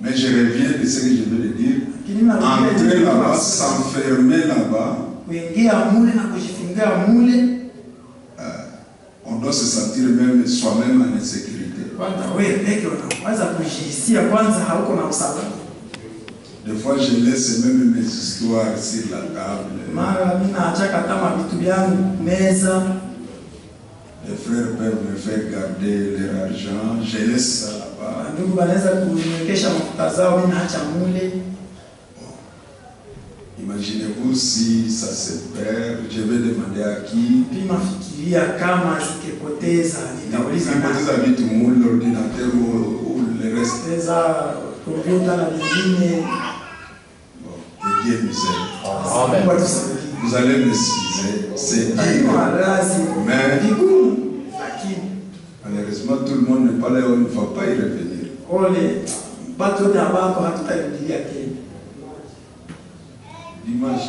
Mais je reviens de ce que je veux dire. Entrer là-bas, s'enfermer là-bas. On doit se sentir même soi-même en insécurité. Des fois, je laisse même mes histoires sur la table. Les frères peuvent me faire garder leur argent. Je laisse ça là-bas. Imaginez-vous si ça se perd, je vais demander à qui. L'ordinateur ou le reste. Que Dieu nous aide. Vous allez m'excuser, c'est dur. Mais malheureusement, tout le monde n'est pas là, on ne va pas y revenir. L'image,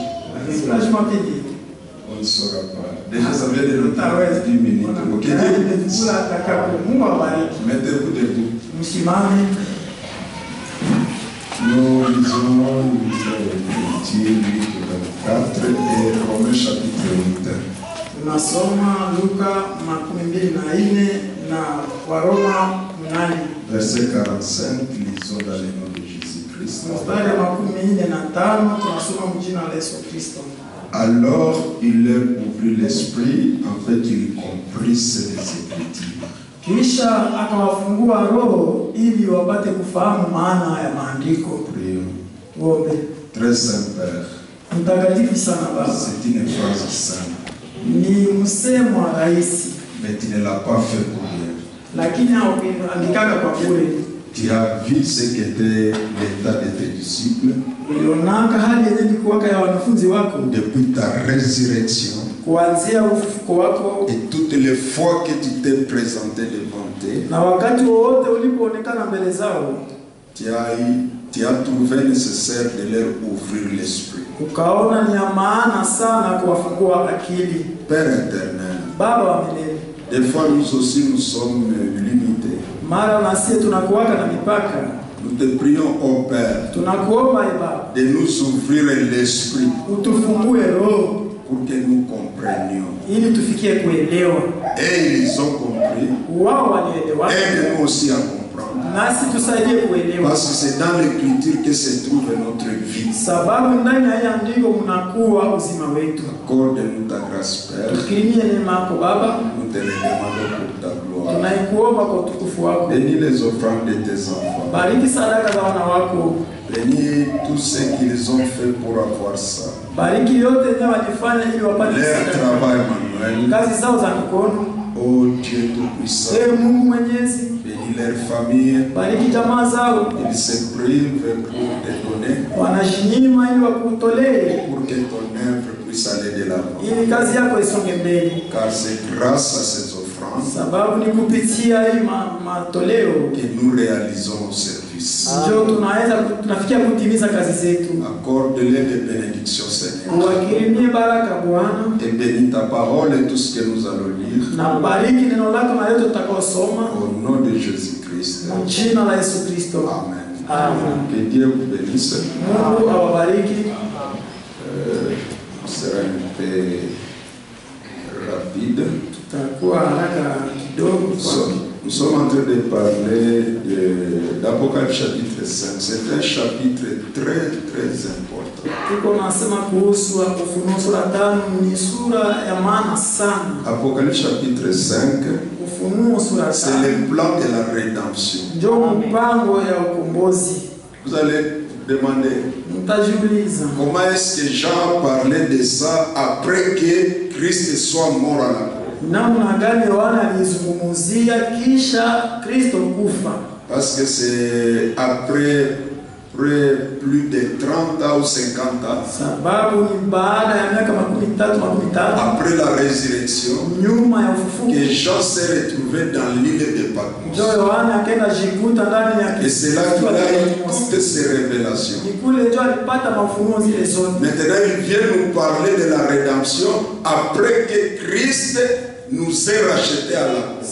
on ne saura pas. Déjà, ça vient de l'autre 10 minutes. Mettez-vous debout. Nous lisons Luc 4 et Romains chapitre 8. Verset 45, lisons dans le nom de Jésus-Christ. Alors il leur ouvrit l'esprit, en fait ils comprissent les Écritures. Kisha akawafungua roho ili wapate kufahamu maana ya maandiko. Tuombe. Très saint Père. Mtakatifu sana Baba. C'est une phrase simple. Ni msemo rahisi. Mais tu ne l'as pas fait pour rien. Lakini andikaka kwa bure. Tu as vu ce qu'était l'état de tes disciples. Ulionaka hali ilikuwa ya wanafunzi wako depuis ta résurrection. Kuanzia ufufuko wako. Et toutes les fois que tu t'es présenté devant eux. Na wakati wote ulipoonekana mbele zao. Tu as trouvé nécessaire de leur ouvrir l'esprit. Ukaona ni ya maana sana kuwafungua akili. Père éternel. Baba wa milele. Des fois nous aussi nous sommes limités. Mara nasi tunakuwaka na mipaka. Nous te prions, ô Père, de nous ouvrir l'esprit pour que nous comprenions. Et ils ont compris. Aide-nous aussi à comprendre. Parce que c'est dans l'écriture que se trouve notre vie. Accorde-nous ta grâce, Père. Nous te le demandons pour ta gloire. Bénis les offrandes de tes enfants. Bénis tous ceux qu'ils ont fait pour avoir ça. Leur travail manuel. Oh Dieu Tout-Puissant. Bénis leur famille. Ils se privent pour te donner. Pour que ton œuvre puisse aller de l'avant. Car c'est grâce à ces offrandes que nous réalisons nos services. Accorde-les des bénédictions, Seigneur. Et bénis ta parole et tout ce que nous allons lire. Au nom de Jésus-Christ. Amen. Que Dieu vous bénisse. Ce sera un peu rapide. Nous sommes en train de parler d'Apocalypse chapitre 5. C'est un chapitre très très important. Apocalypse chapitre 5, c'est le plan de la rédemption. Vous allez demander comment est-ce que Jean parlait de ça après que Christ soit mort à la croix. Parce que c'est après plus de 30 ans ou 50 ans. Après la résurrection, que Jean s'est retrouvé dans l'île de Patmos. Et c'est là qu'il a eu toutes ces révélations. Maintenant, il vient nous parler de la rédemption après que Christ nous est racheté à la croix.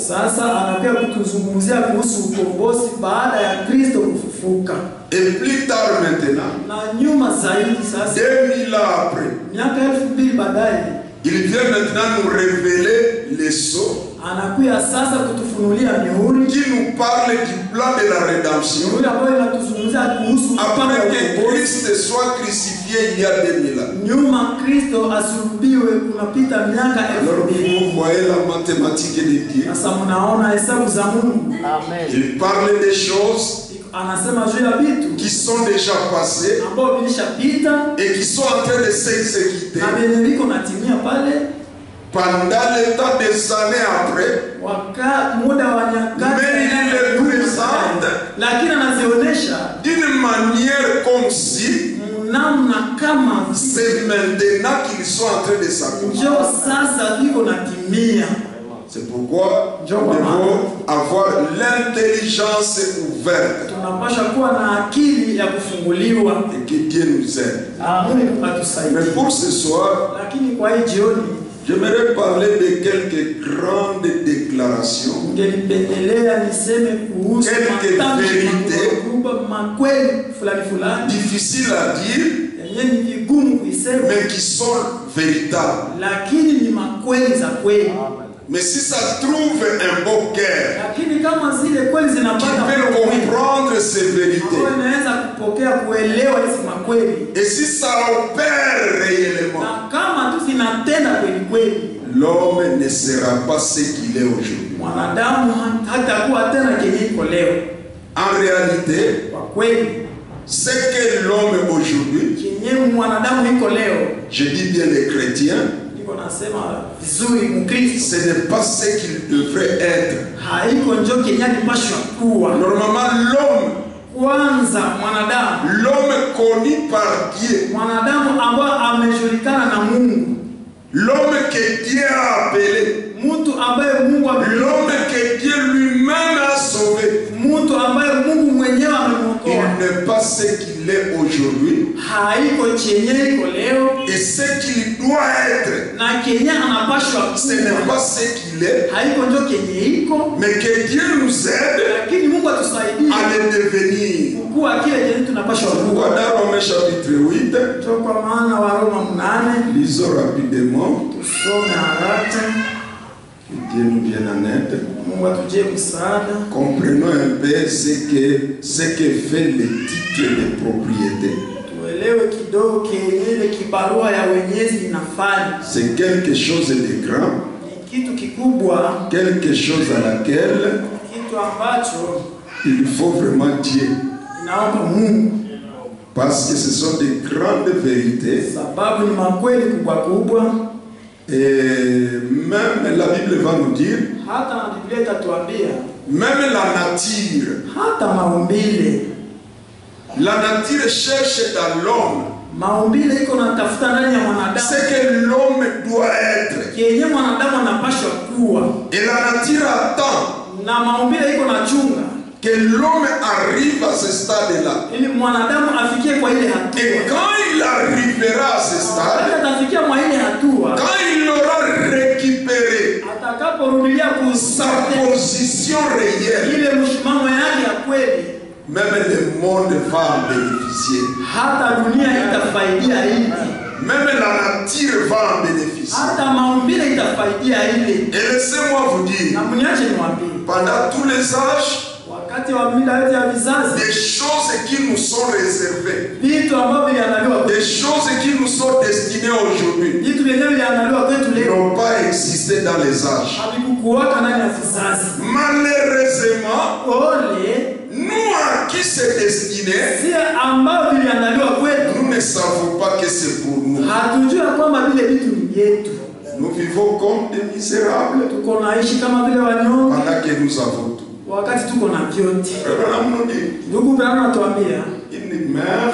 kufufuka. Et plus tard maintenant, Na nyuma zaidi sasa, 2000 ans après, miaka 2000 baadaye, il vient maintenant nous révéler les sceaux anakuya sasa kutufunulia mihuri qui nous parle du plan de la rédemption. mihuri ambayo inatuzungumzia kuhusu Après que Christ soit crucifié il y a 2000 ans. nyuma Kristo asulubiwe kunapita miaka Alors 2000. vous voyez la mathématique de Dieu. Sasa mnaona hesabu za Mungu. Amen. Il parle des choses Anasema juu ya vitu qui sont déjà passées ambao vilishapita et qui sont en train de s'exécuter na vyenye viko natimia pale pendant le temps des années après. muda wa nyakati, Mais il les présente lakini anazionyesha d'une manière comme si namna kama c'est maintenant qu'ils sont en train de s'accomplir. njo sasa viko natimia. C'est pourquoi nous devons avoir l'intelligence ouverte Tunapasha kuwa na akili ya kufunguliwa. et que Dieu nous aide. Mungu Mais atusaidie. pour ce soir, Lakini kwa hii jioni j'aimerais parler de quelques grandes déclarations, ningelipendelea niseme kuhusu Quelques matamshi vérités makubwa, makweli fulani fulani difficiles à dire, yenye ni vigumu kuisema, mais qui sont véritables. lakini ni makweli za kweli. Mais si ça trouve un beau cœur Lakini kama zile kweli qui zinapata peut comprendre ces vérités, ambayo inaweza kupokea kuelewa hizi makweli, et si ça opère réellement, na kama tu zinatenda kweli kweli, l'homme ne sera pas ce qu'il est aujourd'hui. mwanadamu hatakuwa tena kenye iko leo. En réalité, Kwa kweli ce que l'homme aujourd'hui, kenye mwanadamu iko leo, je dis bien les chrétiens, niko nasema vizuri, Mkristo ce n'est pas ce qu'il devrait être. haiko njo kenye alipashwa kuwa. Normalement, Kwanza mwanadamu, l'homme connu par Dieu, mwanadamu ambaye amejulikana na Mungu, l'homme que Dieu a appelé, mtu ambaye Mungu l'homme que Dieu lui-même a sauvé, mtu ambaye Mungu mwenyewe amemwokoa, il n'est pas ce qu'il est aujourd'hui haiko chenye iko leo et ce qu'il doit être. na kenye anapashwa Ce n'est kuwa, pas ce qu'il est, haiko njo kenye iko, mais que Dieu nous aide lakini Mungu atusaidie à le devenir. kuwa kile kenye tunapashwa kuwa. Dans Romains chapitre 8, Njo kwa maana Waroma 8, lisons rapidement, tusome haraka. que Dieu nous vienne en aide. Mungu atujie msaada. Comprenons un peu ce que fait le titre de propriété. Tuelewe kidogo kenye ile kibarua ya wenyezi inafanya. C'est quelque chose de grand, Ni kitu kikubwa, quelque chose à laquelle kitu ambacho il faut vraiment Dieu. inaomba Mungu, Parce que ce sont de grandes vérités. sababu ni makweli kubwa kubwa. Et même la Bible va nous dire, Hata na Biblia itatuambia même la nature, hata maumbile, la nature cherche dans l'homme maumbile iko natafuta ndani ya mwanadamu ce que l'homme doit être. kenye mwanadamu anapashwa kuwa, Et la nature attend na maumbile iko na chunga que l'homme arrive à ce stade-là. ili mwanadamu afikie kwa ile Et hatua. quand il arrivera à ce Wakati stade, atafikia mwa ile hatua, quand il aura récupéré atakaporudilia sa kusema position réelle, ile mshimamo yake ya kweli, même le monde va en bénéficier. hata dunia itafaidia hili, Même la nature va en bénéficier. hata maumbile itafaidia hili. Et laissez-moi vous dire, Na mniache niwaambie, pendant tous les âges, wakati wa mila yote ya vizazi, des choses qui nous sont réservées, vitu ambavyo viliandaliwa des choses qui nous sont destinées aujourd'hui, vitu vyenyewe viliandaliwa kwetu leo n'ont pas existé dans les âges. havikukuwaka ndani ya vizazi. Malheureusement, Ole nous à qui c'est destiné, si ambavyo viliandaliwa kwetu, nous ne savons pas que c'est pour nous. hatujui ya kwamba vile vitu ni vyetu. Nous vivons comme des misérables Tuko naishi kama vile wanyonge pendant que nous avons tout. wakati tuko na vyote. Abraham nous dit, Ndugu Branham anatuambia une mère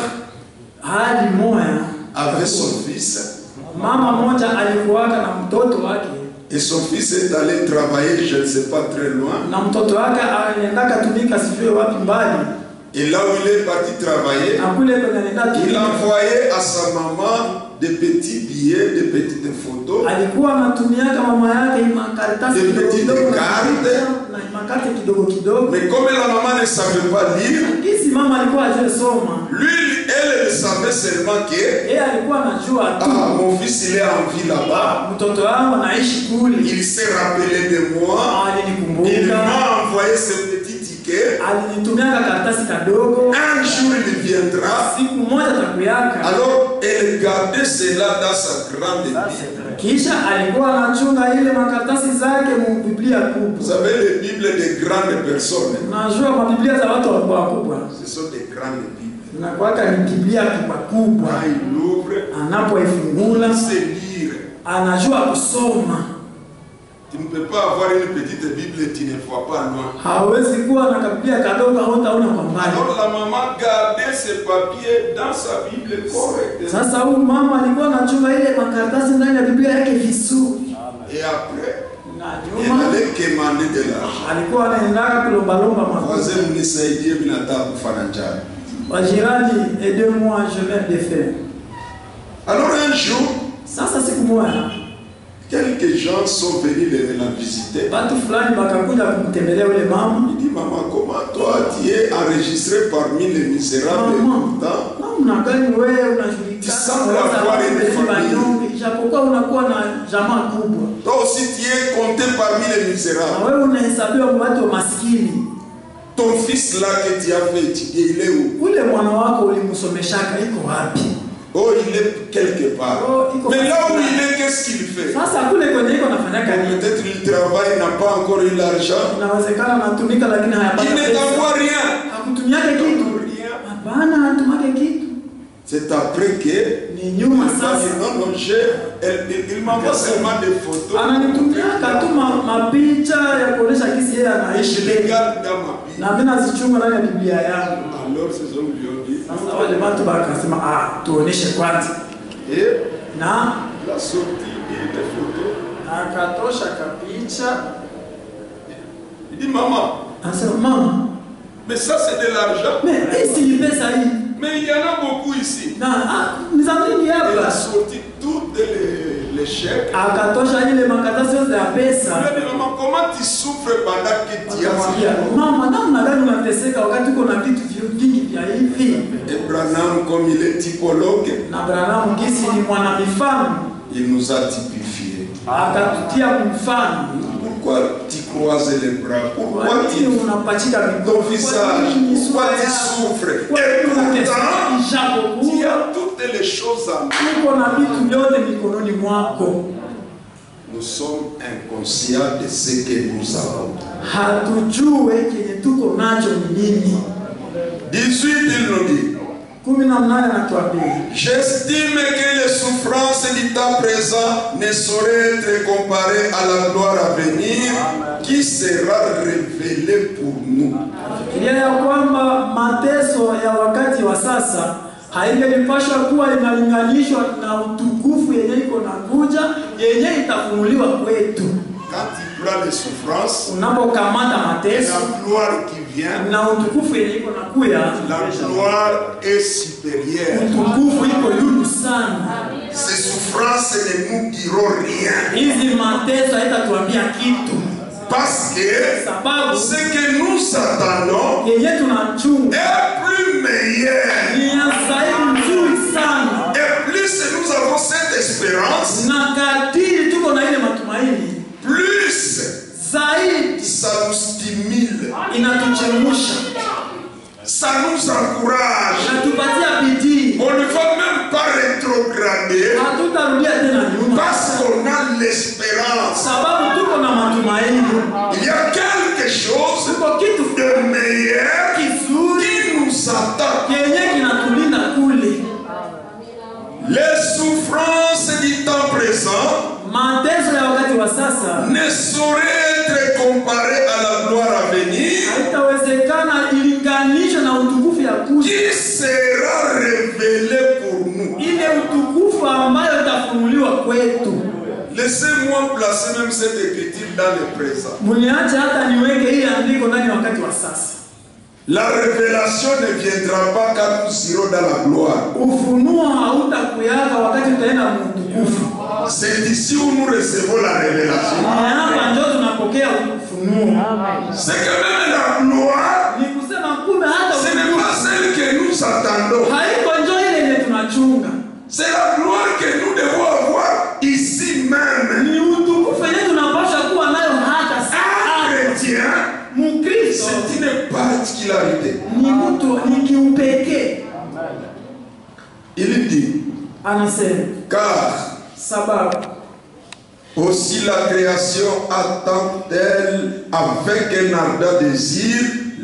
hadi moya, avait son fils mama moja alikuwaka na mtoto wake, et son fils est allé travailler, je ne sais pas très loin. na mtoto wake aliendaka tumika sijue wapi mbali, Et là où il est parti travailler, na kule kwenye alienda il tumika envoyait à sa maman des petits billets, des petites photos, alikuwa anatumiaka mama yake makaratasi Des kidogo petites kidogo cartes. na makarte kidogo kidogo. mais comme la maman ne savait pas lire, Kisi mama alikuwa ajisoma. Lui, elle savait seulement que Yeye alikuwa anajua tu. mon fils il est en vie là-bas. Mtoto wangu anaishi kule. Il s'est rappelé de moi. Il m'a envoyé ce petit ticket. Alinitumia karatasi kadogo. Un jour il viendra. Siku moja atakuyaka. Alors elle gardait cela dans sa grande Bible. Kisha alikuwa anachunga ile makaratasi zake mu Biblia kubwa. Vous savez les Bibles de grandes personnes. Najua mabiblia za watu wakubwa. Ce sont des grandes Bibles. Na kwaka ni Biblia kubwa. Il ouvre. Anapoifungula. C'est lire. Anajua kusoma. Tu ne peux pas avoir une petite Bible et tu ne vois pas loin. Hawezi kuwa na Biblia kadogo hautaona kwa mbali. Alors la maman gardait ses papiers dans sa Bible correctement. Sasa huyu mama alikuwa anachunga ile makaratasi ndani ya Biblia yake vizuri. Et après, il allait demander de l'argent. Alikuwa anaenda kulomba mafuta. Wazee mnisaidie mimi nataka kufanya njaa. Wajirani, aidez-moi, je viens de faire. Alors un jour, sasa siku moja quelques gens sont venus la visiter. Watu fulani wakakuja kumtembelea yule mama. Il dit maman, comment toi tu es enregistré parmi les misérables pourtant? Namna gani wewe unajulikana? Tu sembles avoir une famille. Japokuwa unakuwa na jamaa kubwa. Toi aussi tu es compté parmi les misérables. Na wewe unahesabiwa kwa watu maskini. Ton fils là que tu as fait étudier, il est où? Ule mwana wako ulimsomeshaka iko wapi? Oh, il est quelque part. Mais là où il est, qu'est-ce qu'il fait? Peut-être il travaille, il n'a pas encore eu l'argent. Il ne t'envoie rien. C'est après que il m'envoie seulement des photos. Je les garde dans ma Bible. Alors ces hommes lui ont dit. Et la sortie des photos. Il dit maman. Mais ça c'est de l'argent. Mais il y en a beaucoup ici. Il a sorti toutes les chèques. Il lui a dit maman, comment tu souffres pendant que tu as ça? Et Branham, comme il est typologue, il nous a typifié. Pourquoi tu croises les bras? Pourquoi tu ton visage? Pourquoi tu souffres? Et pourtant, tu as toutes les choses en nous. Nous sommes inconscients de ce que nous avons. 18, il nous dit. J'estime que les souffrances du temps présent ne sauraient être comparées à la gloire à venir qui sera révélée pour nous. Haingelipashwa kuwa inalinganishwa na utukufu yenye iko na kuja yenye itafunuliwa kwetu. Quand tu prends les souffrances, unapokamata mateso, la gloire qui vient, na utukufu yenye iko na kuya, la gloire est supérieure. Utukufu iko juu sana. Ces souffrances ne nous diront rien. Hizi mateso haitatuambia kitu. Parce que ce que nous attendons est plus meilleur. Et plus nous avons cette espérance, plus ça nous stimule, ça nous encourage. On ne va même pas rétrograder parce qu'on a l'espérance. Il y a quelque chose de meilleur qui nous attend. Les souffrances du temps présent ne sauraient être comparées à la gloire à venir qui sera révélée pour nous. Laissez-moi placer même cette écriture dans le présent. La révélation ne viendra pas quand nous irons dans la gloire. C'est ici où nous recevons la révélation. C'est que même la gloire, ce n'est pas attendons. C'est la gloire que nous devons avoir ici même. Un chrétien, c'est une particularité. Il dit, car aussi la création attend-elle avec un ardent désir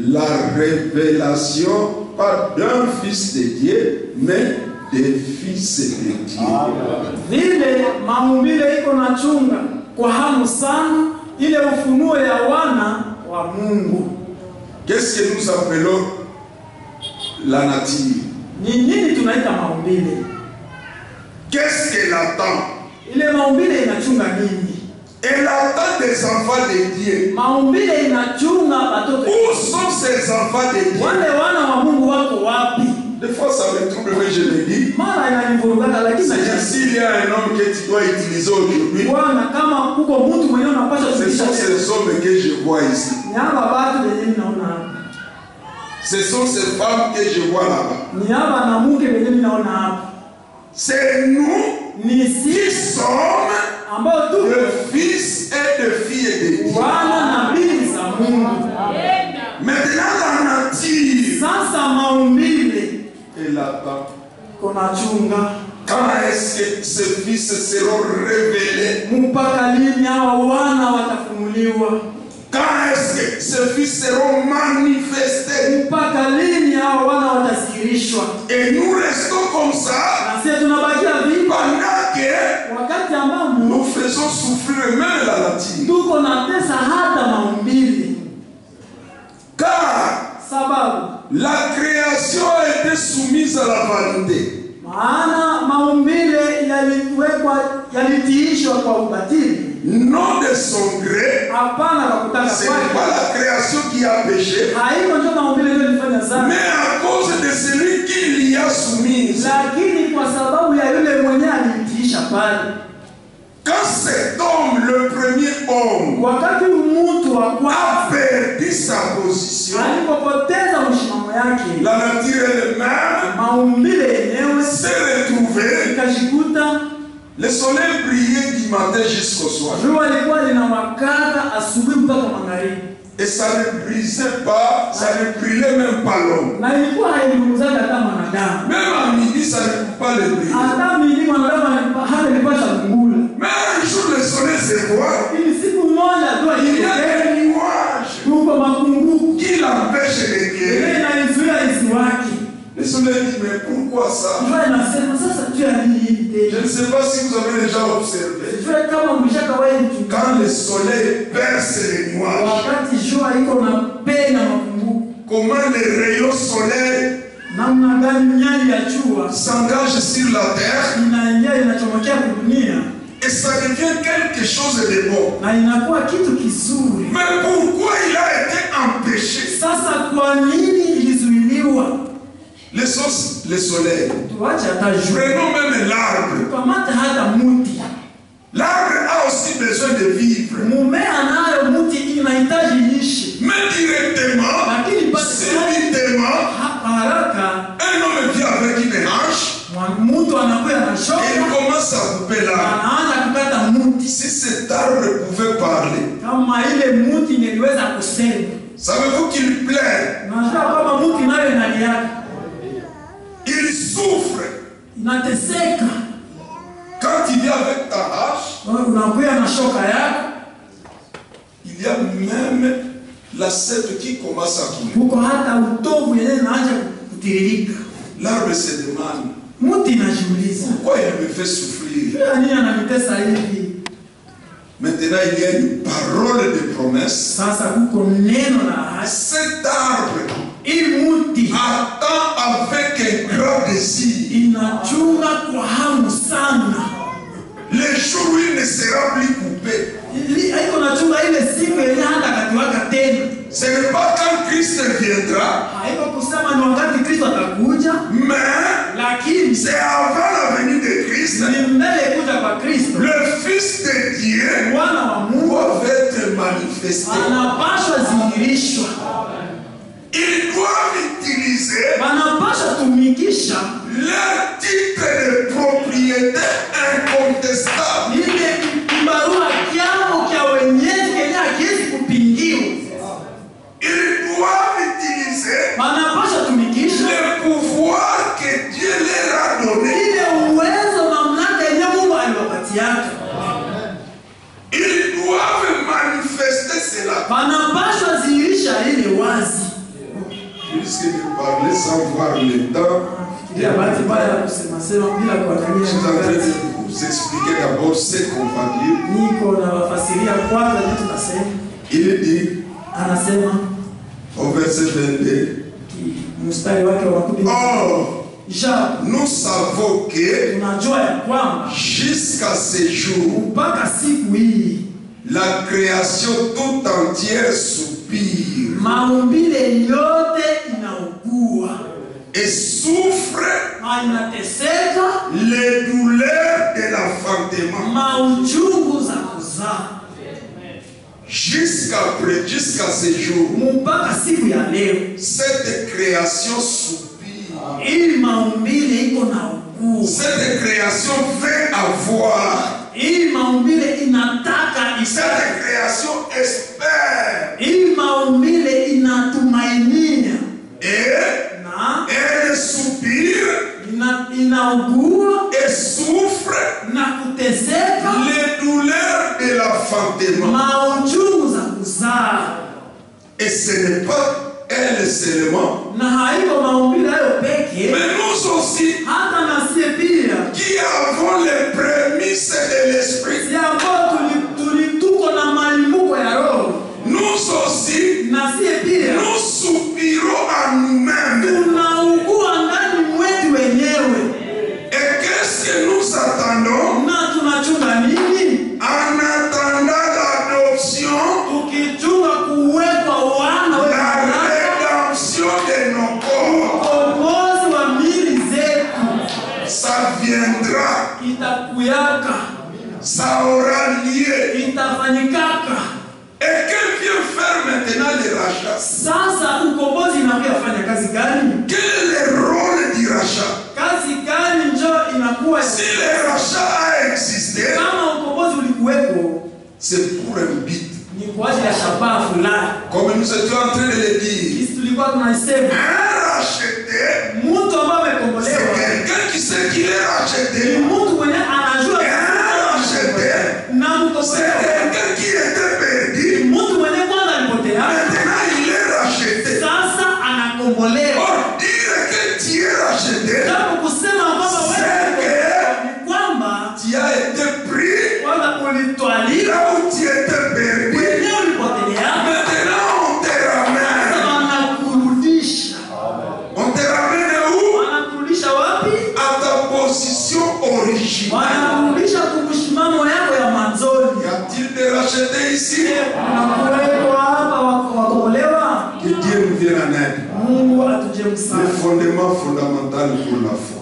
la révélation pas d'un fils de Dieu, mais des fils de Dieu. Vile maumbile iko na chunga kwa hamu sana ile ufunuo ya wana wa Mungu. Qu'est-ce que nous appelons la nature? Ni nini tunaita maumbile? Qu'est-ce qu'elle attend? Ile maumbile inachunga nini? Elle attend des enfants de Dieu. Maumbile inachunga watoto. Où sont ces enfants de Dieu? Wale wana wa Mungu wako wapi? Des fois ça me trouble quand je le dis. Mara inanivurugaka lakini s'il y a un homme que tu dois utiliser aujourd'hui, Bwana kama kuko mtu mwenye unapaswa kutumia. Ce sont ces hommes que je vois ici. Nyama watu wenye naona hapa. Ce sont ces femmes que je vois là-bas. Nyama na mke wenye naona hapa. C'est nous qui sommes le fils et de filles de Dieu. Maintenant la nature, elle attend. Quand est-ce que ces fils seront révélés? Quand est-ce que ces fils seront manifestés? Et nous restons comme ça pendant que nous faisons souffrir même la nature. Car la création a été soumise à la vanité. Non de son gré. Ce n'est pas la création qui a péché, mais à cause de celui qui l'y a soumise. Quand cet homme, le premier homme, a perdu sa position, la nature elle-même s'est retrouvée. Le soleil brillait du matin jusqu'au soir. Et ça ne brisait pas, ça ne brûlait même pas l'homme. Même à midi, ça ne peut pas le briller. Mais un jour, le soleil se voit. Il y a des nuages qui l'empêchent de guérir. Le soleil dit, mais pourquoi ça? Je ne sais pas si vous avez déjà observé. Quand le soleil perce les nuages, comment les rayons solaires s'engagent sur la terre et ça devient quelque chose de bon. Mais pourquoi il a été empêché? Le soleil. Prenons même l'arbre. L'arbre a aussi besoin de vivre. Mais directement, subitement, un homme vient avec une hache. Et il commence à couper l'arbre. Si cet arbre pouvait parler, savez-vous qu'il plaît? Il souffre. Quand il vient avec ta hache, il y a même la sève qui commence à couler. L'arbre se demande pourquoi il me fait souffrir. Maintenant, il y a une parole de promesse. Cet arbre attend avec un grand désir le jour où il ne sera plus coupé. Ce n'est pas quand Christ viendra, mais c'est avant la venue de Christ. Le Fils de Dieu doit être manifesté. Ils doivent utiliser leur titre de propriété incontestable. Ils doivent utiliser le pouvoir que Dieu leur a donné. Ils doivent manifester cela. Puisque je parlais sans voir le temps, je suis en train de vous expliquer d'abord ce qu'on va dire. Il dit au verset 22, or, nous savons que jusqu'à ce jour, la création tout entière soupire et souffre les douleurs de l'enfantement. Jusqu'à ce jour, cette création soupire. Cette création veut avoir. Cette création espère. Et elle soupire et souffre les douleurs de l'enfantement. Et ce n'est pas elle seulement, mais nous aussi qui avons les prémices de l'esprit. Nous aussi, nous soupirons à nous-mêmes. Et qu'est-ce que nous attendons? En attendant l'adoption, la rédemption de nos corps. Ça viendra. Ça aura lieu. Et que vient faire maintenant le rachat? Quel est le rôle du rachat? Si le rachat a existé, c'est pour un but. Comme nous étions en train de le dire, un racheté, c'est quelqu'un qui sait qu'il est racheté. Un racheté, c'est quelqu'un qui était perdu. Maintenant il est racheté. Or dire que tu es racheté, c'est que tu as été pris là où tu étais perdu. Maintenant on te ramène. On te ramène où? À ta position originale. Y a-t-il des rachetés ici? Que Dieu nous vienne en aide. Le fondement fondamental pour la foi.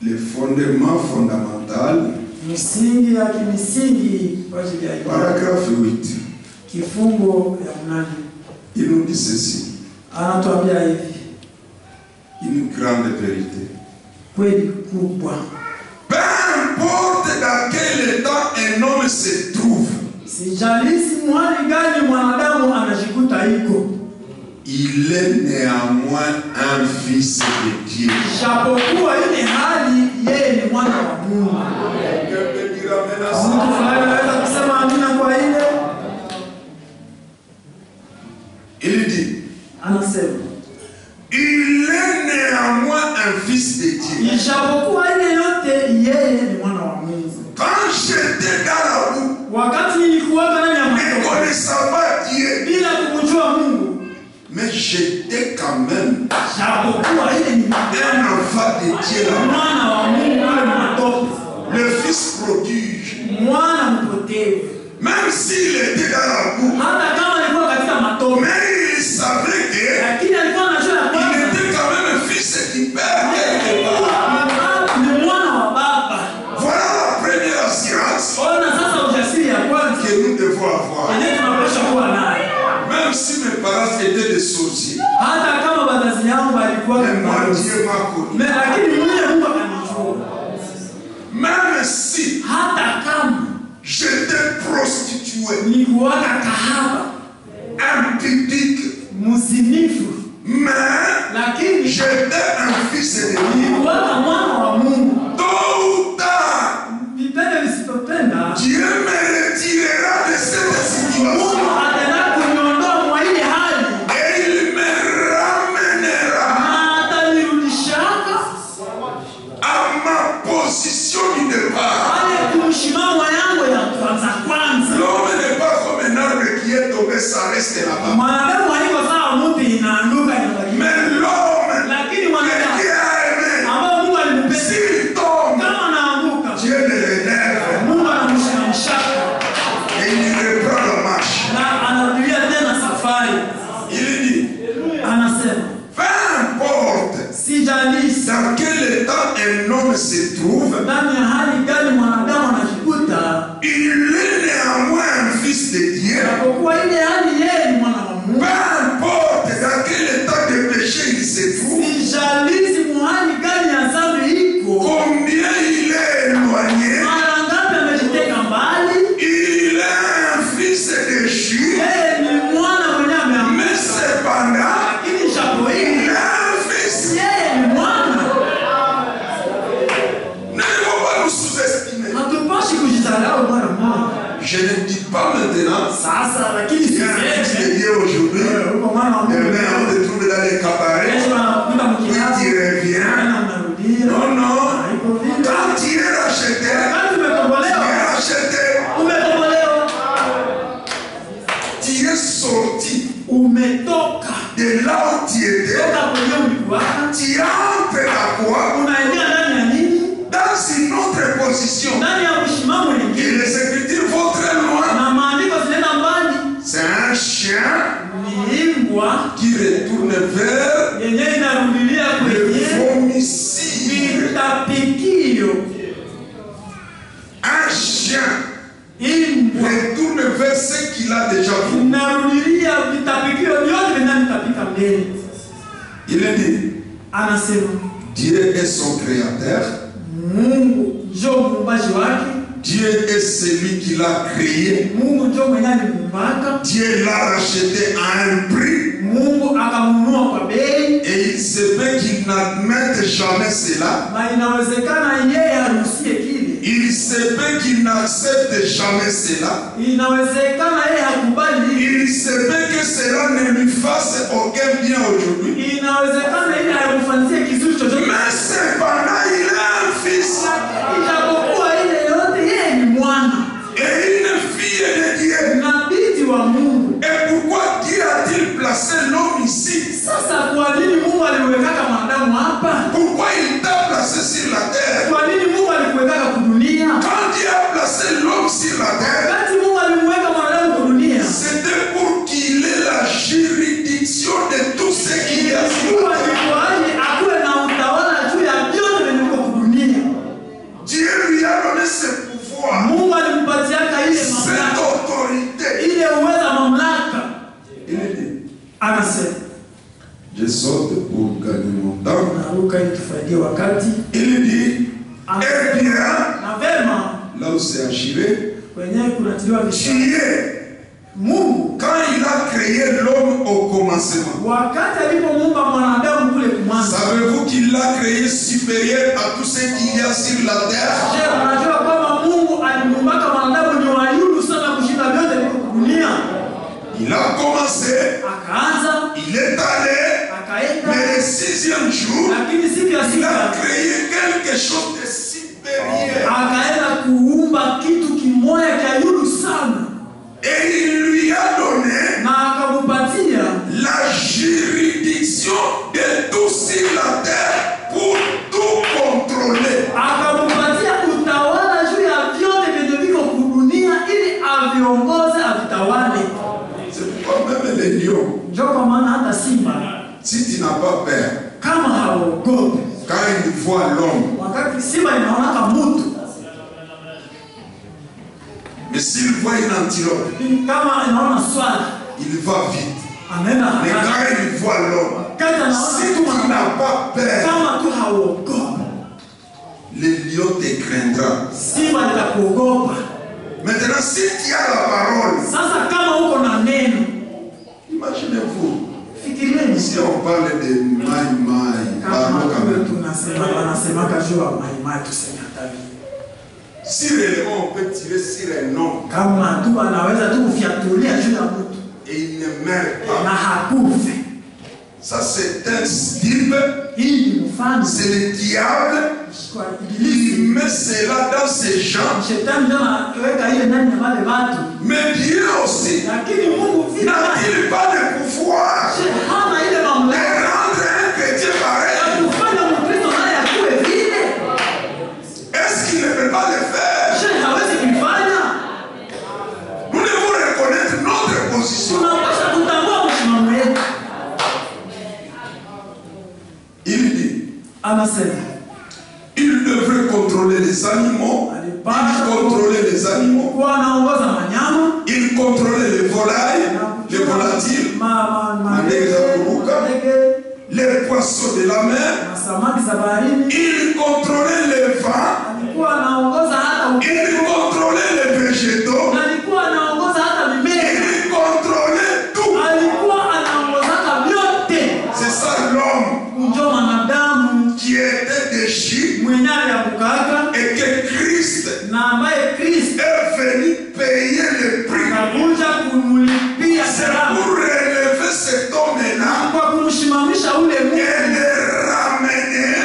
Le fondement fondamental. Paragraphe 8. Il nous dit ceci. Une grande vérité. Peu importe dans quel état un homme se trouve, il est néanmoins un fils de Dieu. Il dit, il est néanmoins un fils de Dieu. Quand j'étais dans la boue, ne connaissant pas Dieu, mais j'étais quand même un enfant de Dieu. Le fils prodige. Même s'il était dans la boue, mais il savait qu'il était quand même un fils du Père quelque part. Voilà la première assurance que nous devons avoir. Même si mes parents étaient des sorciers, wazazi yangu walikuwa balozi. Mais lakini Mungu akanijua. Même si hata kama j'étais prostituée, nilikuwa kahaba, impudique, mzinifu, mais lakini j'étais un fils de Dieu. Nilikuwa mwana wa Mungu. Tôt ou tard, vipende visipopenda, Dieu me retirera de cette situation. Mungu ataenda kuniondoa mwa ile hali. Et il me ramènera Na atanirudishaka à ma position du départ. ale kumshimamo yangu ya kwanza. L'homme n'est pas comme un arbre qui est tombé, ça reste là-bas. Mwanadamu haiko sawa mti inaanguka inabaki. Mais l'homme Lakini que mwanadamu Dieu a aimé, ambao Mungu alimpenda, s'il tombe, kama anaanguka, Dieu le relève Mungu anamshika et il reprend la marche. na anarudia tena safari. Il dit, Anasema peu importe sijalisi dans quel état un homme se trouve, ndani ya hali gani mwanadamu anajikuta, il est néanmoins un fils de Dieu. japokuwa ile hali yeye ni mwana wa Mungu. Peu importe dans quel état de péché il se trouve, Sijalisi muhali gani ya dhambi iko, combien il est éloigné, mara ngapi amejiteka mbali, il est un fils déchu, yeye ni mwana mwenye ameamua. mais cependant, Lakini japo il hili est un fils. yeye ni mwana, Ne faut pas nous sous-estimer. hatupashi kujidharau mara moja. Je ne dis pas maintenant, Sasa lakini il y a un fils de siseme Dieu aujourd'hui, uko mwana wa Mungu, demain on te trouve dans les cabarets, kesho anakuta puis mkiasi tu reviens. tena mnarudia. Non, non, Haiko vile. quand tu es racheté, Wakati tu umekombolewa, es racheté, umekombolewa, tu es sorti umetoka de là où tu étais, toka kwenye ulikuwa, tu entres à quoi? unaingia ndani ya nini? Dans une autre position. Ndani ya mshimamo Et mwingine. les Écritures vont très loin. Na maandiko zinaenda mbali. C'est un chien Ni imbwa qui retourne vers yenye inarudilia le kwenye vomicide. vitapikio. Un chien Imbwa retourne vers ce qu'il a déjà vu. inarudilia vitapikio vyote vinavitapika mbele. Il dit, Anasema Dieu est son créateur. Mungu njo muumbaji wake. Dieu est celui qui l'a créé. Mungu njo mwenye alimuumbaka. Dieu l'a racheté à un prix. Mungu akamununua kwa bei. Et il se peut qu'il n'admette jamais cela. Na inawezekana yeye haruhusie kile. Il se peut qu'il n'accepte jamais cela. Inawezekana yeye hakubali hili. Il se peut que cela ne lui fasse aucun bien aujourd'hui. Inawezekana ile haimfanyizie kizuri chochote. Mais cependant, il a un fils Ijapokuwa ile yote yeye ni mwana et une fille de Dieu. na binti wa Mungu. Et pourquoi Dieu a-t-il placé l'homme ici? Sasa kwa nini Mungu aliwekaka mwanadamu hapa? Pourquoi il t'a placé sur la terre? Kwa nini Mungu alikuwekaka kudunia? Quand Dieu a placé l'homme sur la terre, Wakati Mungu alimweka mwanadamu kudunia, c'était pour qu'il ait la juridiction de tout ce qu'il y a sur ilikuwa la ni terre. kwa ajili akuwe na utawala juu ya vyote vilivyo kudunia. Dieu lui a donné ce pouvoir, Mungu alimpatiaka ile cette mamlaka, autorité. ile uweza, mamlaka. Il dit, Anasema je saute pour gagner mon temps. naruka ili tufaidie wakati. Il dit, eh bien, Na vema là où c'est archivé, kwenyewe kunatiliwa vishara. Dieu, Mungu quand il a créé l'homme au commencement, wakati alipomuumba mwanadamu kule kumwanza, savez-vous qu'il l'a créé supérieur à tout ce qu'il y a sur la terre? je, unajua kwamba Mungu alimuumbaka mwanadamu ni wa yulu sana kushinda vyote viko dunia? Il a commencé, Akaanza, il est allé, akaenda, mais le sixième jour, lakini siku ya il a sita créé quelque chose de supérieur. akaenda kuumba kitu kimoja cha yulu sana, Et il lui a donné na akamupatia la juridiction de tout sur la terre pour tout contrôler. akamupatia utawala juu ya vyote vyenye viko kudunia ili aviongoze, avitawale. C'est pourquoi même les lions, Ndio kwa maana hata simba si tu n'as pas peur, kama hawaogopi, quand ils voient l'homme, wakati simba inaonaka mtu, mais s'il voit une antilope, kama inaona swali il va vite. Mais quand il voit l'homme, si tu n'as pas peur, le lion te craindra. Maintenant, si tu as la parole, imaginez-vous, si on parle de si réellement on peut tirer sur un homme et il ne meurt pas, ça c'est un style, c'est le diable qui met cela dans ses gens. Mais Dieu aussi n'a-t-il pas de pouvoir de rendre un chrétien pareil? Est-ce qu'il ne peut pas le faire? Nous devons reconnaître notre position. Il dit, il devrait contrôler les animaux, il contrôlait les animaux, il contrôlait les volailles, les volatiles, les poissons de la mer, il contrôlait les vents, il contrôlait les végétaux, il contrôlait tout. C'est ça l'homme qui était déchu et que Christ est venu payer le prix. C'est pour relever cet homme-là et le ramener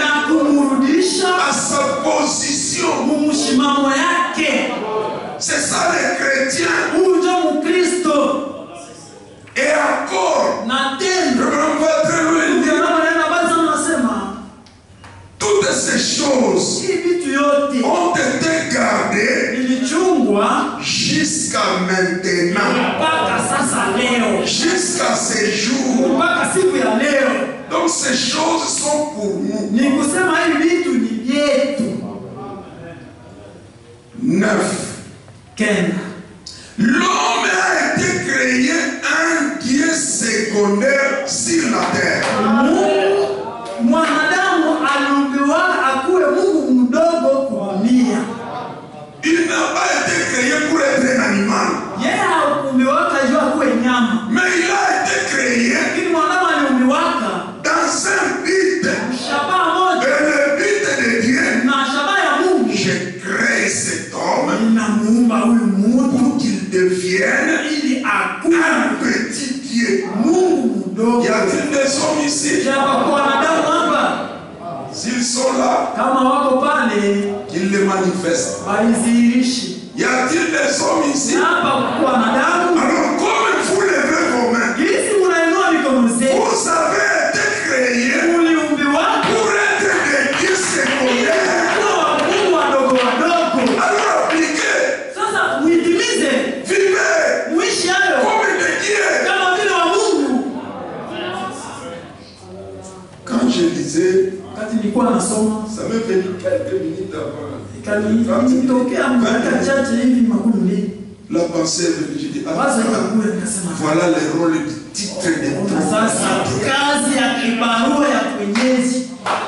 à sa position. C'est ça les chrétiens. Et encore, on va très loin. Toutes ces choses ont été gardées jusqu'à maintenant, jusqu'à ces jours. Donc ces choses sont pour nous. 9. L'homme a été créé un Dieu secondaire sur la terre. Il n'a pas été créé pour être un animal. Mais il a été créé dans un but. Et le but de Dieu, j'ai créé cet homme pour qu'il devienne un petit Dieu. Y a-t-il des hommes ici? S'ils sont là, qu'ils les manifestent. Y a-t-il des hommes ici? Alors comme vous levez vos mains, vous avez été créés pour être des dieux secondaires. Alors appliquez, vivez comme des dieux. Quand je disais, ça me fait quelques minutes avant. La pensée est venue, je dis, voilà le rôle du titre de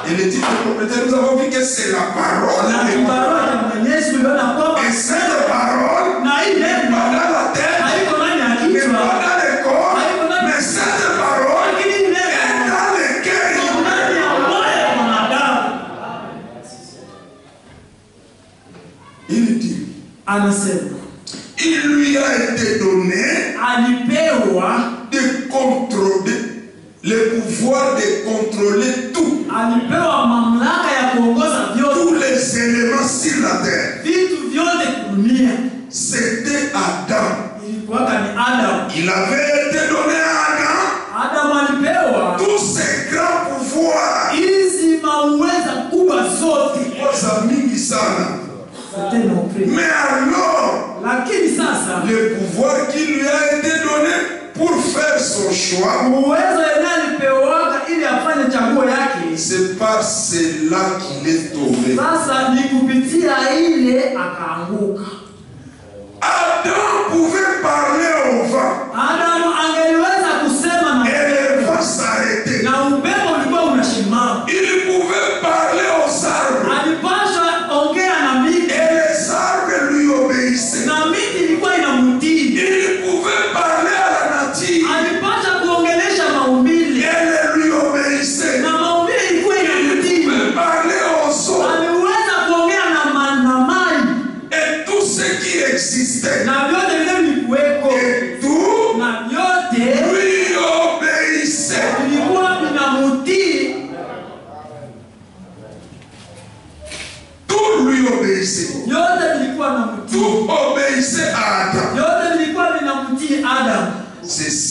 et le titre propriétaire, nous avons vu que c'est la parole. Et cette parole n'est pas dans la tête, n'est pas dans le corps, mais cette parole est dans le cœur. Il dit, il lui a été donné de contrôler, le pouvoir de contrôler tout. Tous les éléments sur la terre. C'était Adam. Il avait été donné à Adam tous ces grands pouvoirs. Mais alors, le pouvoir qui lui a été donné pour faire son choix, c'est par cela qu'il est tombé. Adam pouvait parler au vent.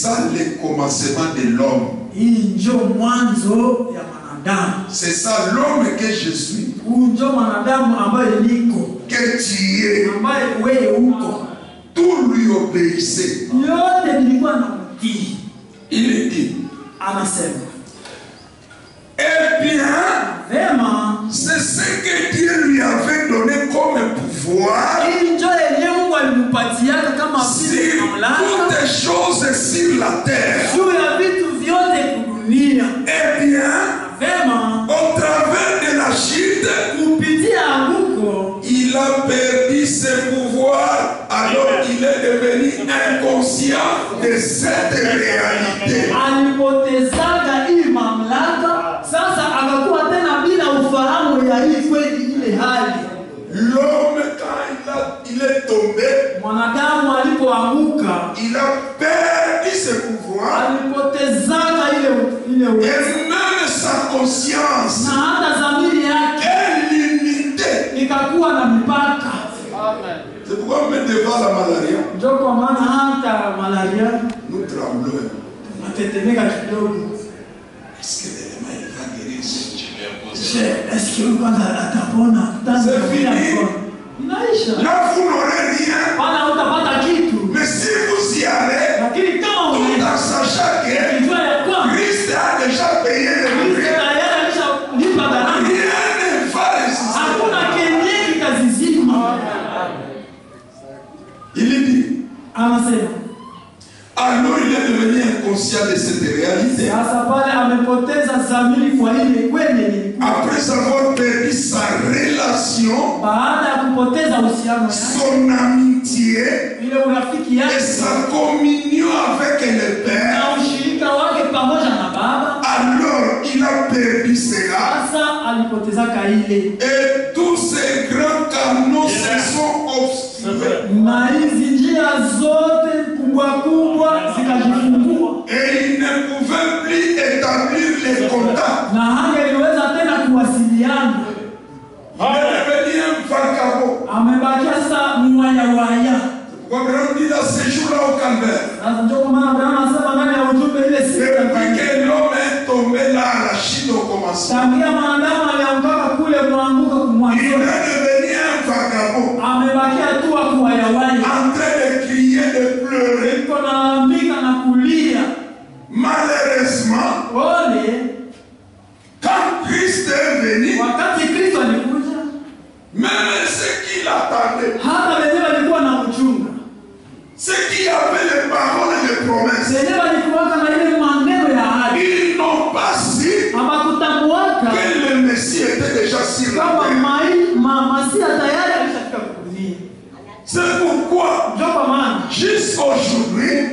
ça le commencement de l'homme. C'est ça l'homme que je suis. Que tu es. Tout lui obéissait. Il dit. Eh bien, c'est ce que Dieu lui avait donné comme pouvoir sur toutes les choses sur la terre. Eh bien, au travers de la chute, il a perdu ses pouvoirs, alors il est devenu inconscient de cette réalité. L'homme, quand il est tombé, il a perdu ses pouvoirs et même sa conscience est limitée. C'est pourquoi même devant la malaria, nous tremblons. Est-ce que l'élément il va guérir si tu l'as? Est-ce qu'il va t'apprendre? C'est fini. Là, vous n'aurez rien. Mais si vous y allez, tout en sachant que Christ a déjà payé le prix, rien ne va résister. Il dit. Alors il est devenu inconscient de cette réalité. Après avoir perdu sa relation, son amitié et sa communion avec le Père, alors il a perdu cela. Et tous ces grands canaux se sont obscurés. Et il ne pouvait plus établir les contacts. Il est devenu un vagabond. Pourquoi Abraham dit là, ce jour-là au calvaire. Depuis que l'homme est tombé là à la chute au commencement, il est devenu un vagabond. En train de crier, de pleurer. Malheureusement, quand Christ est venu, même ceux qui l'attendaient, ceux qui avaient les paroles et les promesses, ils n'ont pas su que le Messie était déjà sur la terre. C'est pourquoi, jusqu'aujourd'hui,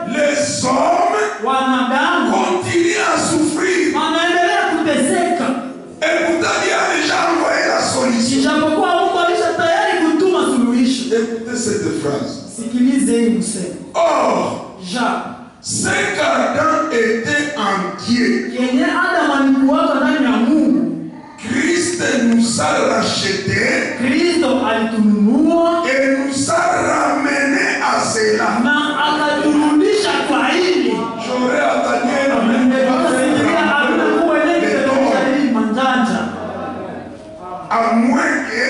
les hommes continuent à souffrir. Et pourtant, Dieu a déjà envoyé la solution. Écoutez cette phrase. Or, ce qu'Adam était en Dieu, Christ nous a rachetés et nous a ramenés à cela. J'aurais attendu à moins que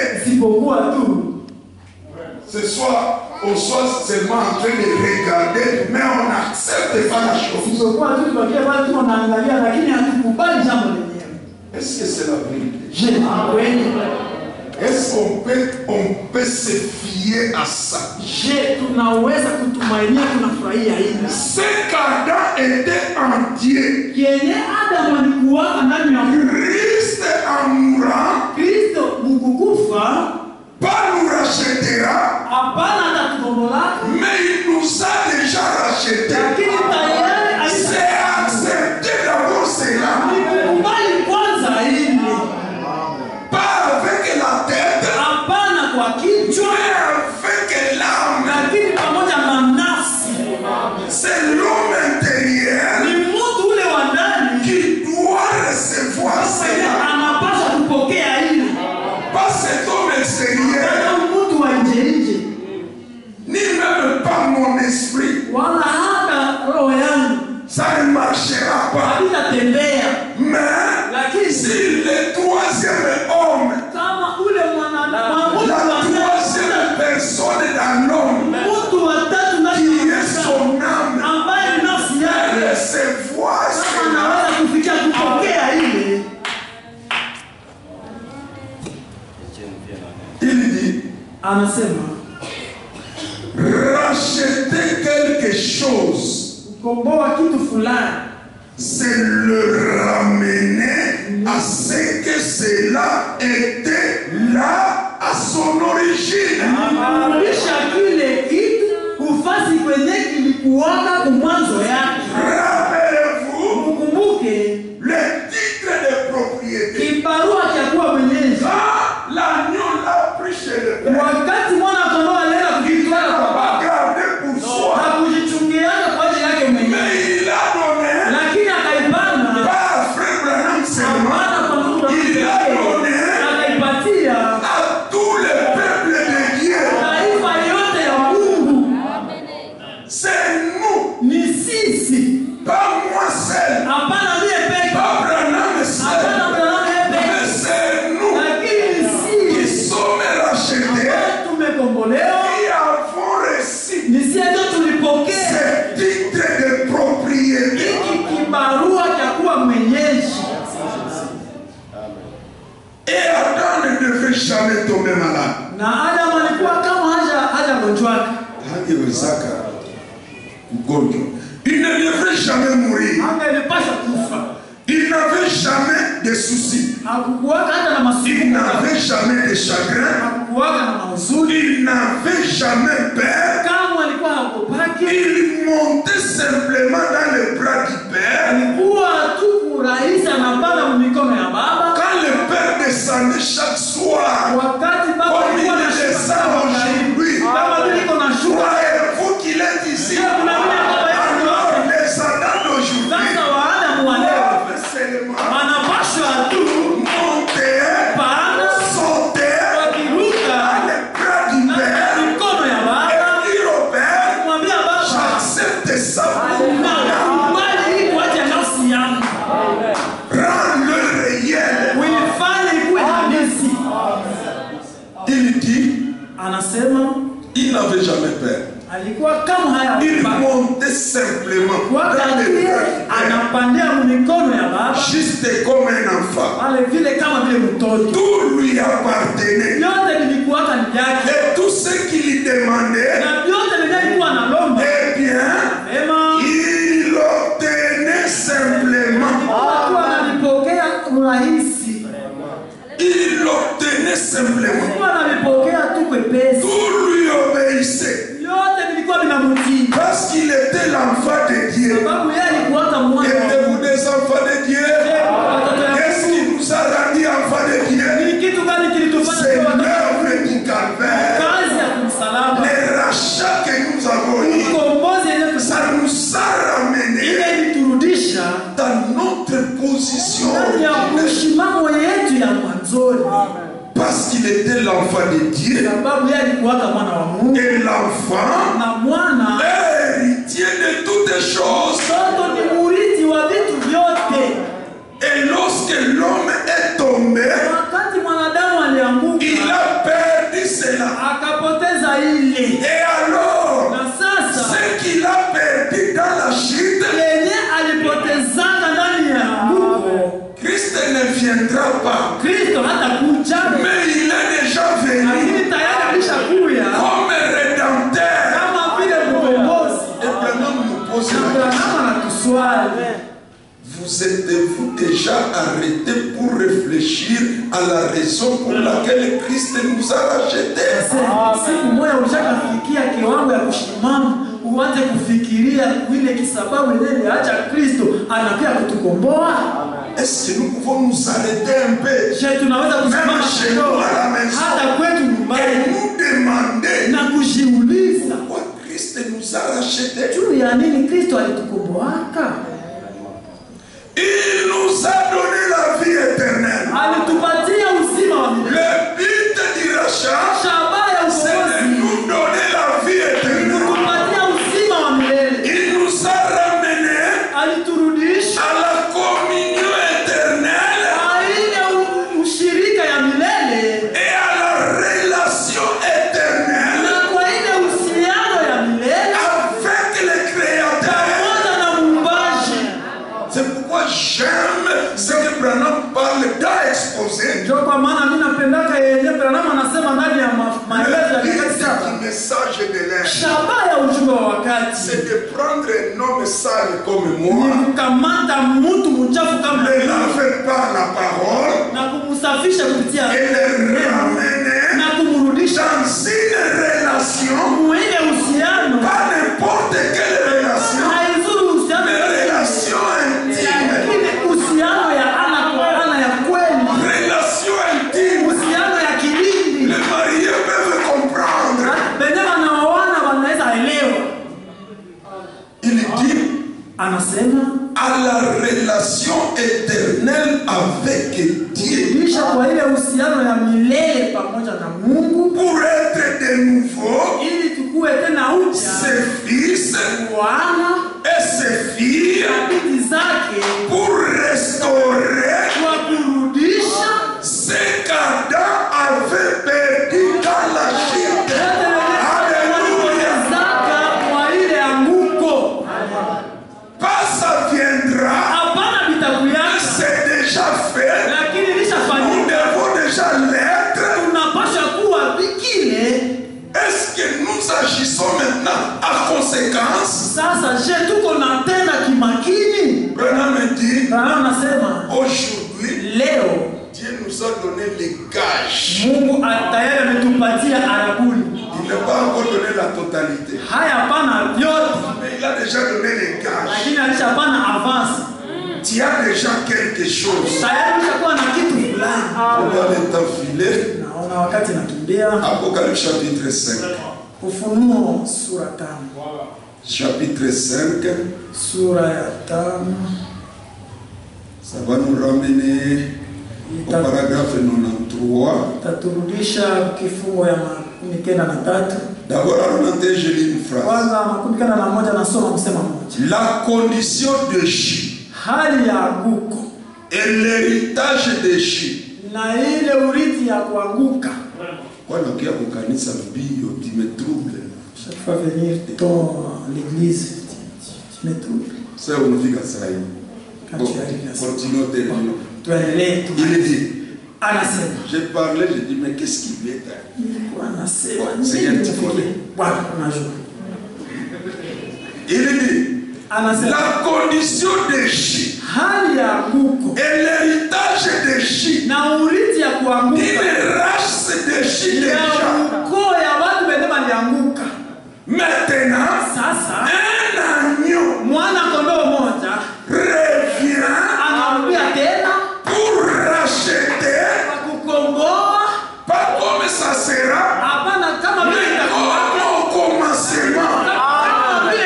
ce soit on soit seulement en train de regarder, mais on n'accepte pas la chose. Est-ce que c'est la vérité? Est-ce qu'on peut se fier à ça? Ce qu'Adam était en Dieu, Christ en mourant, pas nous rachètera, mais il nous a déjà rachetés. C'est accepter d'abord cela. Pas avec la tête, mais avec l'âme. C'est l'homme intérieur qui doit recevoir cela. Mais si le troisième homme, la troisième personne dans l'homme, qui est son âme, elle se voit il dit, racheter quelque chose, c'est le ramener à ce que cela était là à son origine. Rappelez-vous le titre de propriété. L'agneau l'a pris chez le père. Il n'a pas gardé pour soi. Mais il a donné pas frère Branham seulement. Il a donné à tout le peuple de Dieu. C'est nous. Pas moi seul. Pas Branham seul. Mais c'est nous qui sommes rachetés. Qui avons reçu ce titre de propriété. Et Adam ne devait jamais tomber malade. Il ne devait jamais mourir. Il n'avait jamais de soucis. Il n'avait jamais de chagrin. Il n'avait jamais peur. Il montait simplement dans les bras du Père. Quand le Père descendait chaque soir, comme il descend aujourd'hui, croyez-vous qu'il est ici? Alors, descendant d'aujourd'hui, il n'avait jamais peur. Il montait simplement dans les bras, juste comme un enfant. Tout lui appartenait. Et tout ce qu'il lui demandait, eh bien, il obtenait simplement. Il obtenait simplement. Tout lui obéissait. Parce qu'il était l'enfant de Dieu. Êtes-vous des enfants de Dieu? Qu'est-ce qui nous a rendu enfants de Dieu? C'est l'œuvre du calvaire. Les rachats que nous avons eu, ça nous a ramenés dans notre position. Parce qu'il était l'enfant de Dieu. Et l'enfant est héritier de toutes les choses. Et lorsque l'homme est tombé, il a perdu cela. Et alors, ce qu'il a perdu dans la chute, Christ ne viendra pas. Mais il est déjà venu comme rédempteur. Et maintenant nous pose la question. Vous êtes-vous déjà arrêté pour réfléchir à la raison pour laquelle Christ nous a rachetés? Uanze kufikiria ile kisababu ile acha Kristo anakuja kutukomboa. Est-ce que nous pouvons nous arrêter un peu? Je tunaweza kusimama chez nous à la maison hata kwetu nyumbani et nous demander na kujiuliza pourquoi Christ nous a rachetés? Juu ya nini Kristo alitukomboaka? Il nous a donné la vie éternelle. Alitupatia uzima wa milele. Le but du rachat, c'est de nous donner la vie éternelle. Il nous a ramenés à la communion Ndio kwa maana mimi napendaka yeye Branham anasema ndani ya maelezo ya nyakati saba. Shabaha ya ujumbe wa wakati. C'est de prendre un homme sale comme moi. Ni kukamata mtu mchafu kama mimi. Laver par la parole. Na kumsafisha kupitia neno. Na kumrudisha dans une relation. Mwile uhusiano. Pas n'importe quelle relation. Haizuru uhusiano. Relation intime. Uhusiano ya ana kwa ana ya kweli. Relation intime. Uhusiano ya kilindi. Les mariés peuvent comprendre. Benye wanaoana wanaweza elewa. Il dit anasema à la relation éternelle avec Dieu. Kisha kwa ile uhusiano ya milele pamoja na Mungu. Pour être de nouveau. Ili tukue tena upya. Ses fils. Wana. Et ses filles. Binti zake. Pour restaurer. Kwa kurudisha. Ce qu'Adam avait perdu dans la chute. Alléluia. Kwa ile anguko. Pas ça viendra. Hapana bitakuya. C'est déjà fait. Lakini lishafanyika. Nous devons déjà l'être. Tunapasha kuwa bikile. Est-ce que nous agissons maintenant à conséquence? Sasa je tuko na tena kimakini? Branham dit aujourd'hui leo Dieu nous a donné les gages. Mungu tayari ametupatia arabuni. Il n'a pas encore donné la totalité. Haya hapana vyote. Mais il a déjà donné les gages. Lakini alishapana avance. Tu as déjà quelque chose. Tayari ushakuwa na kitu fulani. On va le temps filer. Naona wakati nakimbia. Apocalypse chapitre 5. Ufunuo sura 5. Chapitre 5. Sura ya 5. Ça va nous ramener au paragraphe 93. Taturudisha kifungo ya 93. D'abord à 91 je lis une phrase. Kwanza 91 nasoma msema mmoja. La condition de J. Hali ya anguko. Et l'héritage de J. Na ile urithi ya kuanguka. Kwa nakia kukanisa mbio tu me trouble. Chaque fois venir dans l'église tu me trouble. Ça unafika saa hii. Continue terminer. Il dit anasema. J'ai parlé, j'ai dit mais qu'est-ce qu'il veut dire? Seigneur tu connais. Voilà, unajua. Il dit anasema la condition de J. Hali ya anguko. Et l'héritage de J. Na urithi ya kuanguka. Une race de J déjà. Ukoo ya watu wenye walianguka. Maintenant, sasa un agneau. Mwana kondoo moja revient. Anarudia tena. Pour racheter. Kukomboa. Pas comme ça sera. Hapana kama vile itakuwa. Au commencement.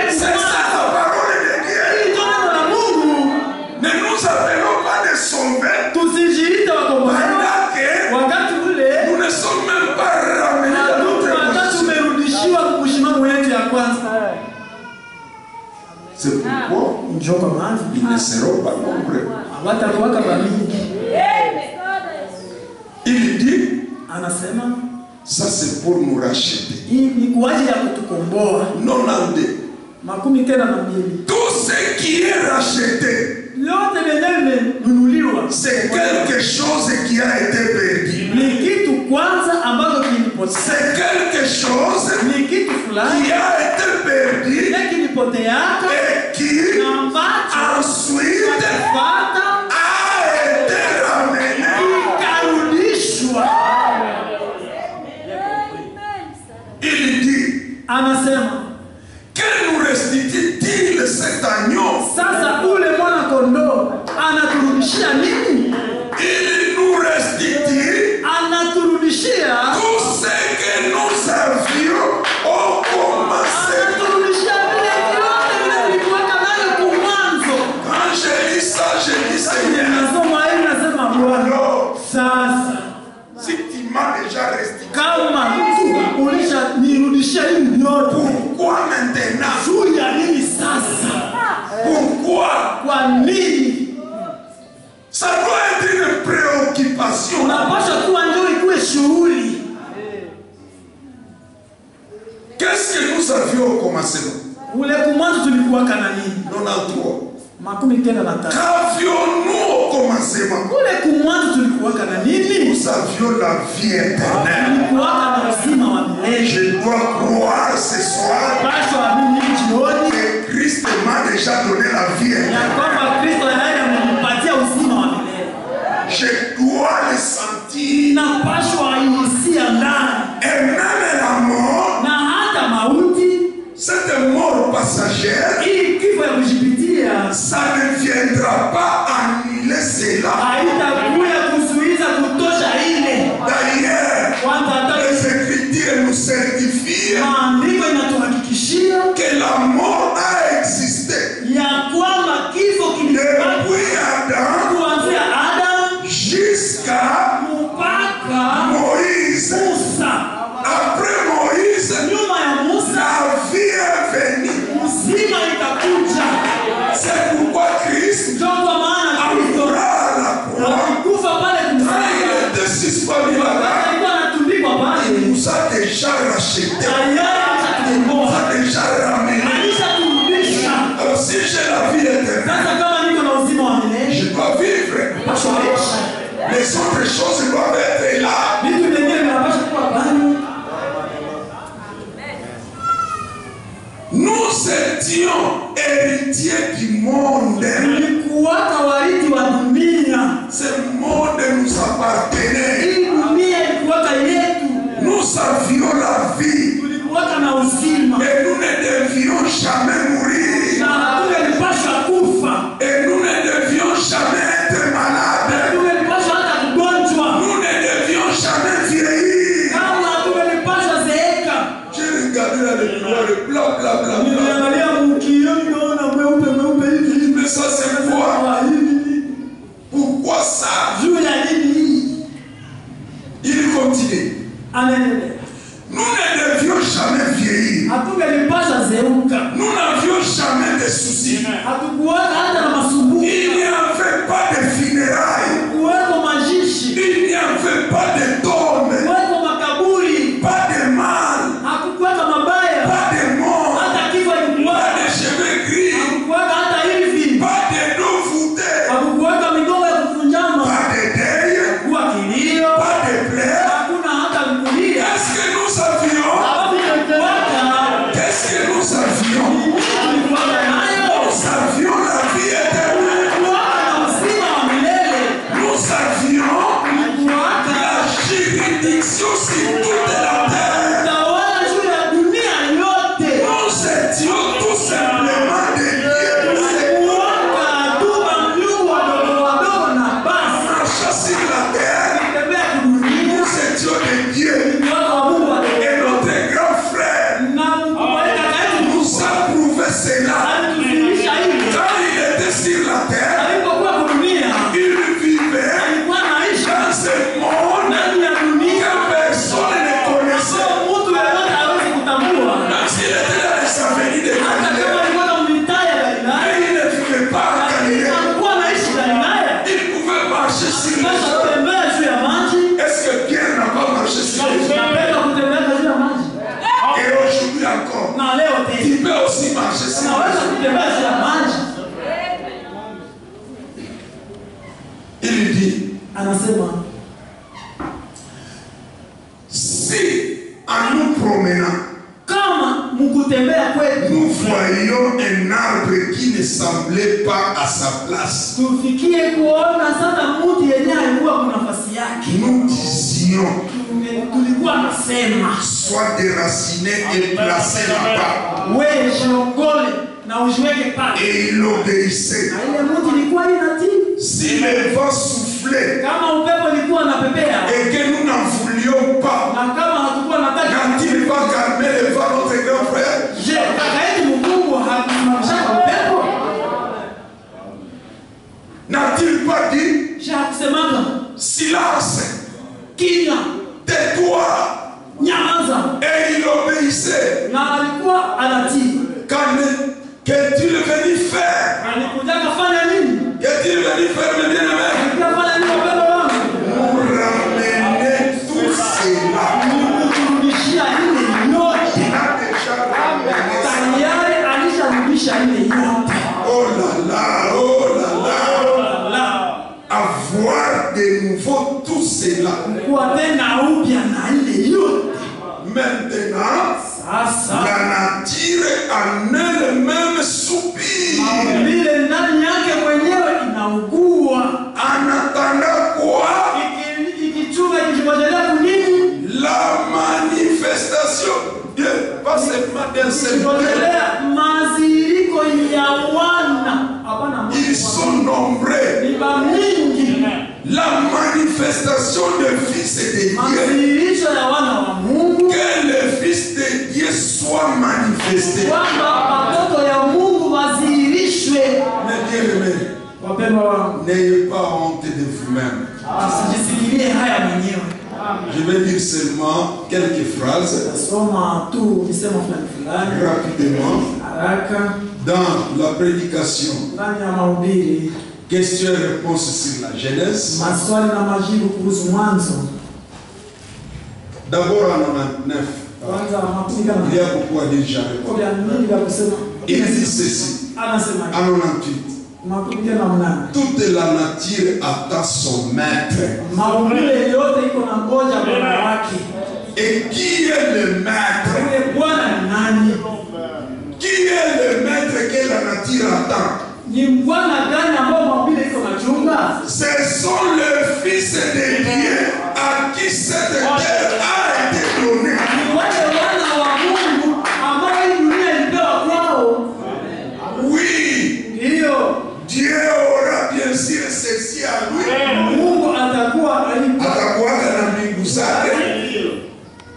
C'est ça la parole de Dieu. Ne nous appelons pas des sauvés. Tusijiite wakombolewa. Wakati ule nous ne sommes même pas ramenés dans notre position. Tumerudishiwa kushimamo wetu ya kwanza. C'est pourquoi ils ne seront pas nombreux. Watakuwaka bamingi. Il dit anasema ça c'est pour nous racheter. Ni kwa ajili ya kutukomboa. 92. Makumi tena na mbili. Tout ce qui est racheté. Yote yenyewe nunuliwa. C'est quelque chose qui a été perdu. Ni kitu kwanza ambacho kilipotea. C'est quelque chose ni kitu fulani qui a été perdu et qui ensuite a été ramené. Il dit anasema que nous restitue-t-il cet agneau? Sasa ule mwana kondoo anaturudishia nini? Il nous restitue anaturudishia tout ce que nous avions au commencement. Anaturudishia vile vyote vile vilikuwa nayo kwa mwanzo. Quand je lis ça, je dis Seigneur. Nasoma hii nasema Bwana. Sasa si tu m'as déjà restitué, kama mtu ulishanirudishia hii yote, pourquoi maintenant? Juu ya nini sasa? Pourquoi? Kwa nini? Ça doit être une préoccupation. Unapaswa kuwa ndio ikuwe shughuli. Qu'est-ce que nous avions au commencement? Ule kumwanzo tulikuwa kana nini? 93. Makumi tena na tatu. Qu'avions-nous au commencement? Ule kumwanzo tulikuwa kana nini? Nous nous avions la vie éternelle. Je dois croire ce soir que Christ m'a déjà donné la vie éternelle. Je dois le sentir. Et même la mort, cette mort passagère, ça ne viendra pas annuler cela. D'ailleurs, les Écritures nous certifient que la mort a existé. Depuis Adam jusqu'à Moïse. Après Moïse, la vie est venue. C'est pourquoi Christ envoie la croix. Il était suspendu là-bas. Il nous a déjà racheté. Il nous a déjà ramené. Alors si j'ai la vie éternelle, je dois vivre. Les autres choses doivent être là. Nous étions héritiers du monde. Ce monde nous appartenait. Nous avions la vie. Et nous ne devions jamais mourir. Et nous ne devions jamais être malades. Nous ne devions jamais vieillir. J'ai regardé là le blanc, bla bla bla. Mais ça c'est quoi? Pourquoi ça? Il continue. Nous ne devions jamais vieillir. Nous n'avions jamais de soucis. Il n'y avait pas de funérailles. Il n'y avait pas de tombes. Pas de mal. Pas de mort. Pas de cheveux gris. Pas de nouveautés. Pas de deuil. Pas de pleurs. Qu'est-ce que nous avions? Qu'est-ce que nous avions? Nous avions la vie éternelle. Nous avions la juridiction sur toute la terre. Nous étions tout simplement des dieux. Marchant sur la terre, nous étions des dieux. Et notre grand frère nous a prouvé cela. Quand il était sur la terre, il vivait dans ce monde que personne ne connaissait. Même s'il était dans les avenirs de Galilée, mais il ne vivait pas à Galilée. Il pouvait marcher sur les eaux. Est-ce que Pierre n'a pas marché sur les eaux? Et aujourd'hui encore, il peut aussi marcher sur les eaux. Il dit, si en nous promenant, nous voyons un arbre qui ne semblait pas à sa place, nous disions, soit déraciné et placé là-bas. Et il obéissait. Si le vent soufflait et que nous n'en voulions pas, n'a-t-il pas calmé le vent, notre grand frère? N'a-t-il pas dit silence, tais-toi? Et il obéissait. Qu'est-il venu faire? Qu'est-il venu faire, mes bien-aimés? Nous ramener tout cela. Oh là là, oh là là. Avoir de nouveau tout cela. Maintenant, la nature en elle-même soupire. En attendant quoi? La manifestation de, pas seulement d'un seul père. Ils sont nombreux. La manifestation du Fils de Dieu. Que le Fils de Dieu soit manifesté. Mes bien-aimés, n'ayez pas honte de vous-même. Je vais dire seulement quelques phrases rapidement dans la prédication. Questions et réponses sur la Genèse. D'abord en 99, il y a beaucoup à dire. Il dit ceci en 98. Toute la nature attend son maître. Et qui est le maître? Qui est le maître que la nature attend? Ce sont les fils de Dieu à qui cette terre a été donnée. Oui, Dieu aura bien sûr ceci à lui.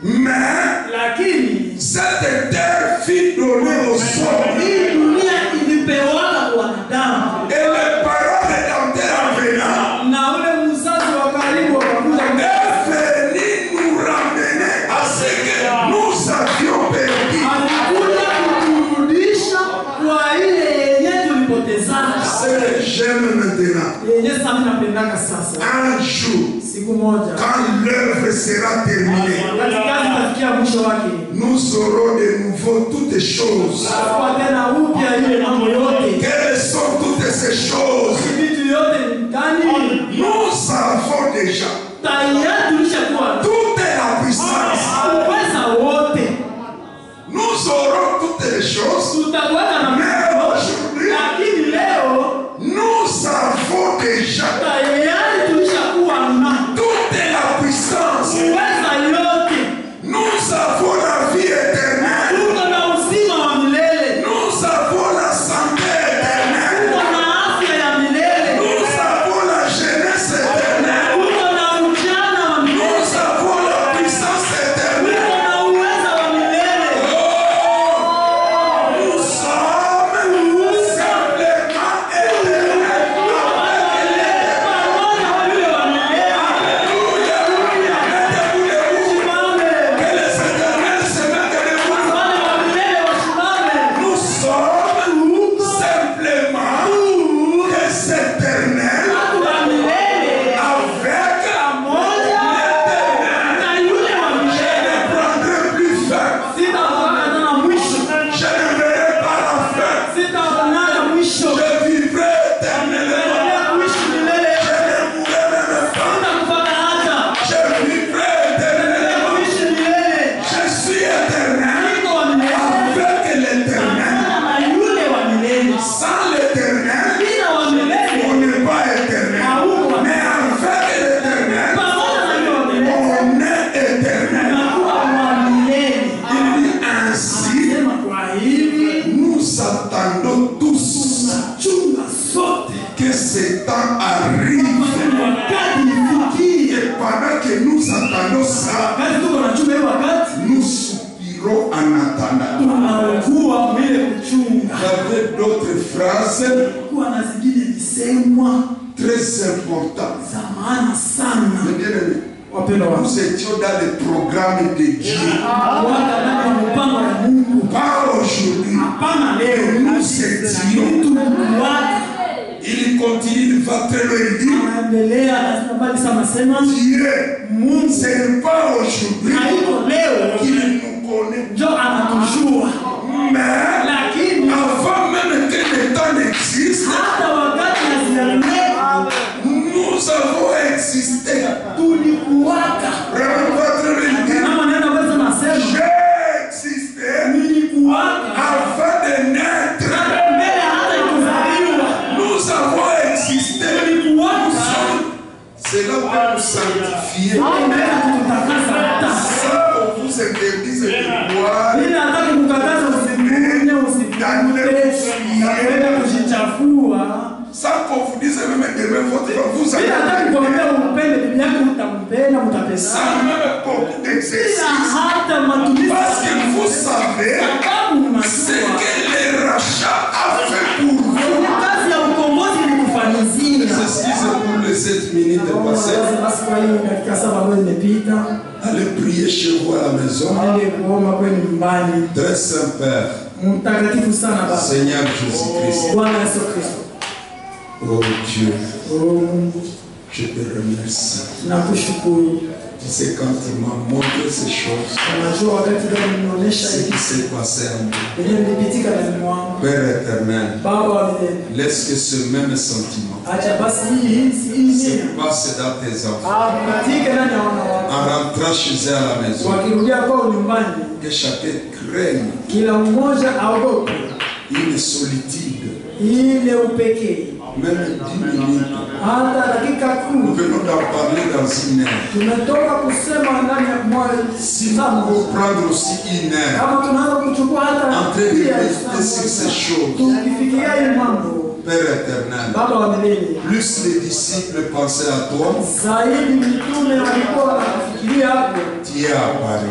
Mais cette terre fut donnée au sol. Et les parents rédempteurs en venant est venu nous ramener à ce que nous avions perdu. Ce que j'aime maintenant, un jour, quand l'œuvre sera terminée, nous aurons de nouveau toutes les choses. Quelles sont toutes ces choses? Nous savons déjà. Toute la puissance. Nous aurons toutes les choses. Mais aujourd'hui, nous savons déjà toute la puissance. Nous avons la vie éternelle. Nous avons la santé éternelle. Nous avons la jeunesse éternelle. Nous avons la puissance éternelle. Nous sommes simplement éternels. Nous soupirons en attendant. J'avais d'autres phrases très importantes. Nous étions dans le programme de Dieu. Pas aujourd'hui. Nous étions. Il continue, il va très loin, il dit Dieu, ce n'est pas aujourd'hui qu'il nous connaît. Mais avant même que le temps n'existe, nous avons existé. existé. Tulikuwaka. Vraiment, votre religion. Kama nenda basi nasema. J'ai existé. Nilikuwaka. Avant de naître. Mbele hata kuzaliwa. Nous avons existé. Tulikuwaka. C'est là où nous sanctifier. Ça, on vous interdise de boire. Sans qu'on vous dise même demain votre vous allez. Sans même beaucoup d'exercice. Parce que vous savez ce que le rachat a fait pour vous. S'excuse pour les 7 minutes passées. Allez prier chez vous à la maison. Très Saint-Père. Seigneur Jésus-Christ. Oh Dieu. Je te remercie. Tu sais, quand tu m'as montré ces choses, ce qui s'est passé en moi. Père éternel, laisse que ce même sentiment se passe dans tes enfants. En rentrant chez eux à la maison, que chacun craigne une solitude. Même 10 minutes. Nous venons d'en parler dans une heure. Si nous pouvons prendre aussi une heure en train de méditer sur ces choses, Père éternel, plus les disciples pensaient à toi, tu es apparu.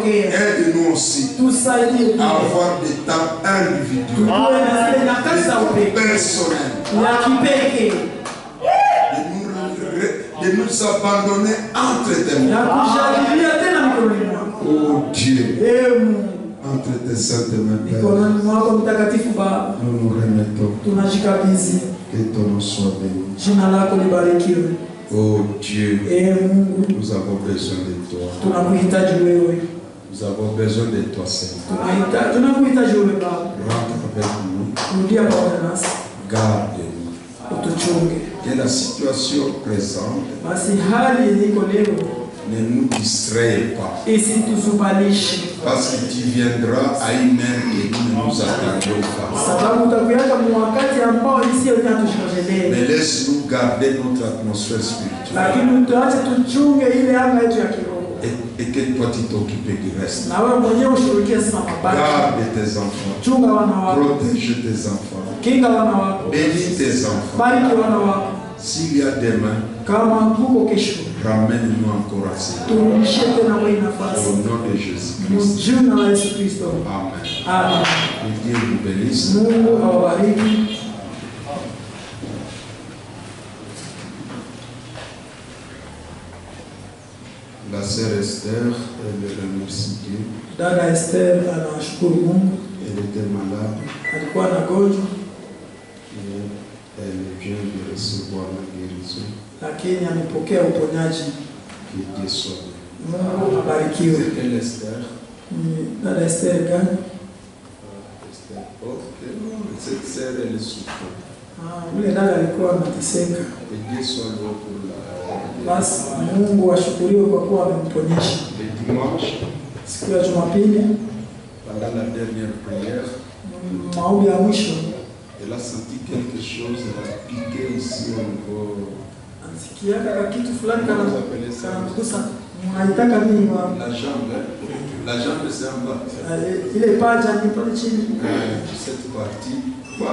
Aide-nous aussi à avoir des temps individuels, personnels, de nous abandonner entre tes mains. Oh Dieu, entre tes saintes mains, Père, nous nous remettons. Que ton nom soit béni. Oh Dieu, nous avons besoin de toi. Nous avons besoin de toi, Seigneur. Rentre avec nous. Garde-nous. Que la situation présente ne nous distraie pas. Parce que tu viendras à une heure et nous nous attendons pas. Mais laisse-nous garder notre atmosphère spirituelle. Et que toi tu t'occupes du reste. Garde tes enfants. Protège tes enfants. Bénis tes enfants. S'il y a demain, ramène-nous encore à ça. Au nom de Jésus-Christ. Amen. Amen. Que Dieu vous bénisse. La sœur Esther, elle remercie Dieu. Dada Esther anashukuru Mungu. Elle était malade. Alikuwa na gonjwa. Elle vient de recevoir la guérison. Lakini amepokea uponyaji. Que Dieu soit béni. Mungu abarikiwe. C'est quelle Esther? Dada Esther gani? Esther. Ok, cette sœur elle souffre. Yule dada alikuwa anateseka. Que Dieu soit loué pour la. Basi Mungu ashukuriwe kwa kuwa amemponyesha. Le dimanche, siku ya Jumapili, pendant la dernière prière, maombi ya mwisho, elle a senti quelque chose, elle a piqué ici au niveau. Ansikia kitu fulani kana kugusa. Mnaitaka nini wa? La jambe c'est en bas. Ile paja ni pale chini. Cette partie. Et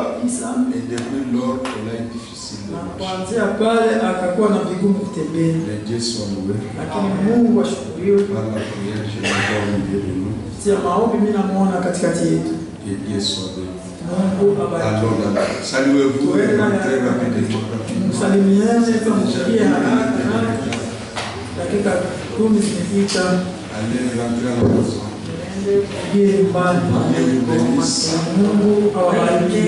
depuis lors, elle a été difficile de marcher. Kuanzia pale akakuwa na vigumu kutembea. Mais Dieu soit loué. Lakini Mungu ashukuriwe. Par la prière, je vais voir au milieu de nous. Tia maombi mimi namuona katikati yetu. Que Dieu soit béni. Mungu abariki. Saluez-vous et rentrez rapidement. Msalimiane tumsikie haraka. Dakika 10 zimepita. Allez rentrer à la maison. Mungu awabariki.